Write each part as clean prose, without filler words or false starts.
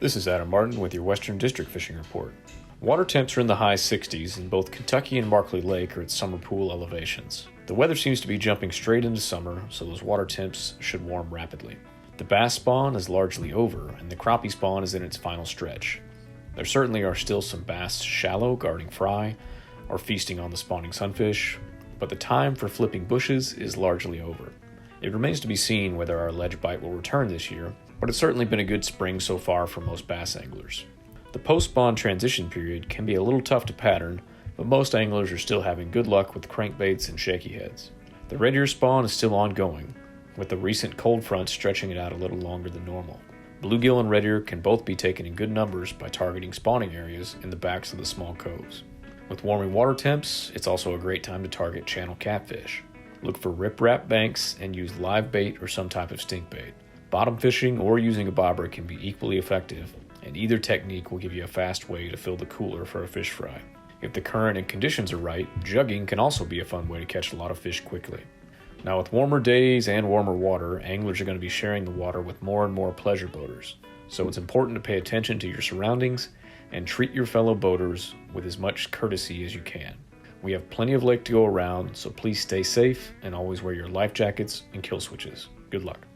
This is Adam Martin with your Western District Fishing Report. Water temps are in the high 60s, and both Kentucky and Markley Lake are at summer pool elevations. The weather seems to be jumping straight into summer, so those water temps should warm rapidly. The bass spawn is largely over, and the crappie spawn is in its final stretch. There certainly are still some bass shallow guarding fry or feasting on the spawning sunfish, but the time for flipping bushes is largely over. It remains to be seen whether our ledge bite will return this year, but it's certainly been a good spring so far for most bass anglers. The post-spawn transition period can be a little tough to pattern, but most anglers are still having good luck with crankbaits and shaky heads. The red ear spawn is still ongoing, with the recent cold front stretching it out a little longer than normal. Bluegill and red ear can both be taken in good numbers by targeting spawning areas in the backs of the small coves. With warming water temps, it's also a great time to target channel catfish. Look for rip-rap banks and use live bait or some type of stink bait. Bottom fishing or using a bobber can be equally effective, and either technique will give you a fast way to fill the cooler for a fish fry. If the current and conditions are right, jugging can also be a fun way to catch a lot of fish quickly. Now with warmer days and warmer water, anglers are going to be sharing the water with more and more pleasure boaters, so it's important to pay attention to your surroundings and treat your fellow boaters with as much courtesy as you can. We have plenty of lake to go around, so please stay safe and always wear your life jackets and kill switches. Good luck.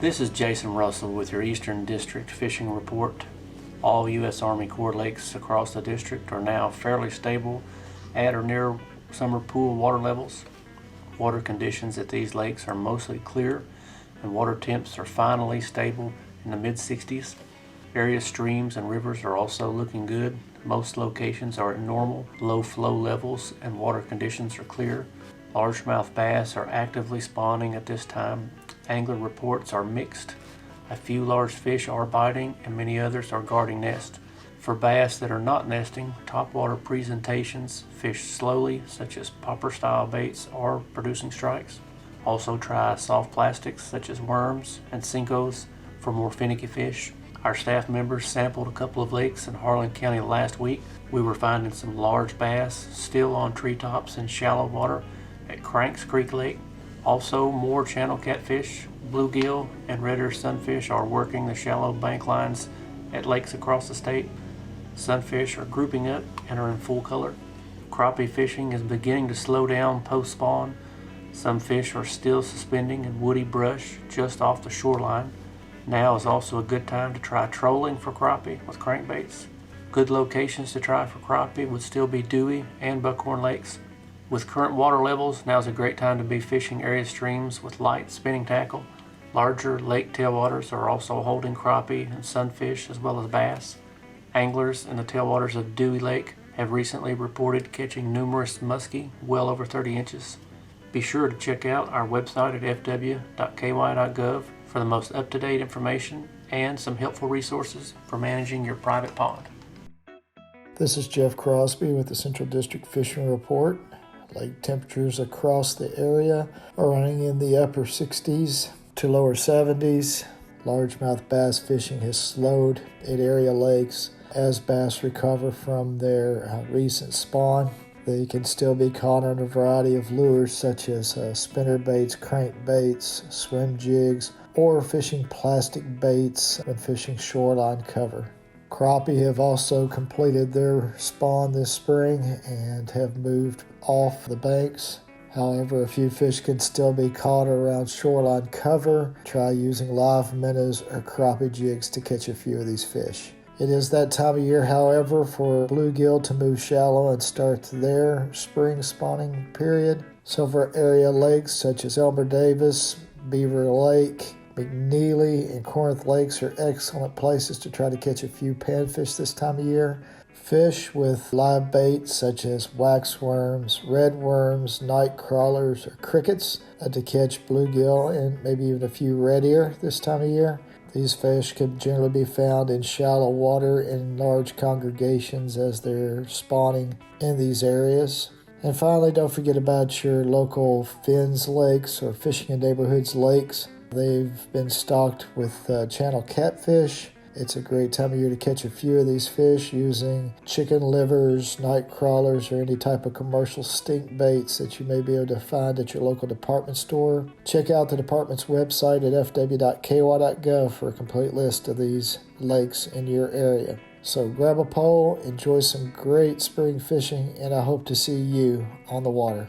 This is Jason Russell with your Eastern District Fishing Report. All U.S. Army Corps lakes across the district are now fairly stable at or near summer pool water levels. Water conditions at these lakes are mostly clear, and water temps are finally stable in the mid-60s. Various streams and rivers are also looking good. Most locations are at normal, low flow levels, and water conditions are clear. Largemouth bass are actively spawning at this time. Angler reports are mixed. A few large fish are biting, and many others are guarding nest. For bass that are not nesting, topwater presentations fish slowly, such as popper-style baits, are producing strikes. Also try soft plastics, such as worms and Cincos, for more finicky fish. Our staff members sampled a couple of lakes in Harlan County last week. We were finding some large bass still on treetops in shallow water at Cranks Creek Lake. Also, more channel catfish, bluegill, and red ear sunfish are working the shallow bank lines at lakes across the state. Sunfish are grouping up and are in full color. Crappie fishing is beginning to slow down post-spawn. Some fish are still suspending in woody brush just off the shoreline. Now is also a good time to try trolling for crappie with crankbaits. Good locations to try for crappie would still be Dewey and Buckhorn Lakes. With current water levels, now is a great time to be fishing area streams with light spinning tackle. Larger lake tailwaters are also holding crappie and sunfish as well as bass. Anglers in the tailwaters of Dewey Lake have recently reported catching numerous muskie well over 30 inches. Be sure to check out our website at fw.ky.gov for the most up-to-date information and some helpful resources for managing your private pond. This is Jeff Crosby with the Central District Fishing Report. Lake temperatures across the area are running in the upper 60s to lower 70s. Largemouth bass fishing has slowed at area lakes as bass recover from their recent spawn. They can still be caught on a variety of lures such as spinner baits, crankbaits, swim jigs, or fishing plastic baits when fishing shoreline cover. Crappie have also completed their spawn this spring and have moved off the banks. However, a few fish can still be caught around shoreline cover. Try using live minnows or crappie jigs to catch a few of these fish. It is that time of year, however, for bluegill to move shallow and start their spring spawning period. So for area lakes such as Elmer Davis, Beaver Lake, McNeely, and Corinth Lakes are excellent places to try to catch a few panfish this time of year. Fish with live bait such as waxworms, red worms, night crawlers, or crickets to catch bluegill and maybe even a few red ear this time of year. These fish can generally be found in shallow water in large congregations as they're spawning in these areas. And finally, don't forget about your local Fins lakes or Fishing in Neighborhoods lakes. They've been stocked with channel catfish It's a great time of year to catch a few of these fish using chicken livers, night crawlers, or any type of commercial stink baits that you may be able to find at your local department store. Check out the department's website at fw.ky.gov for a complete list of these lakes in your area. So grab a pole, enjoy some great spring fishing, and I hope to see you on the water.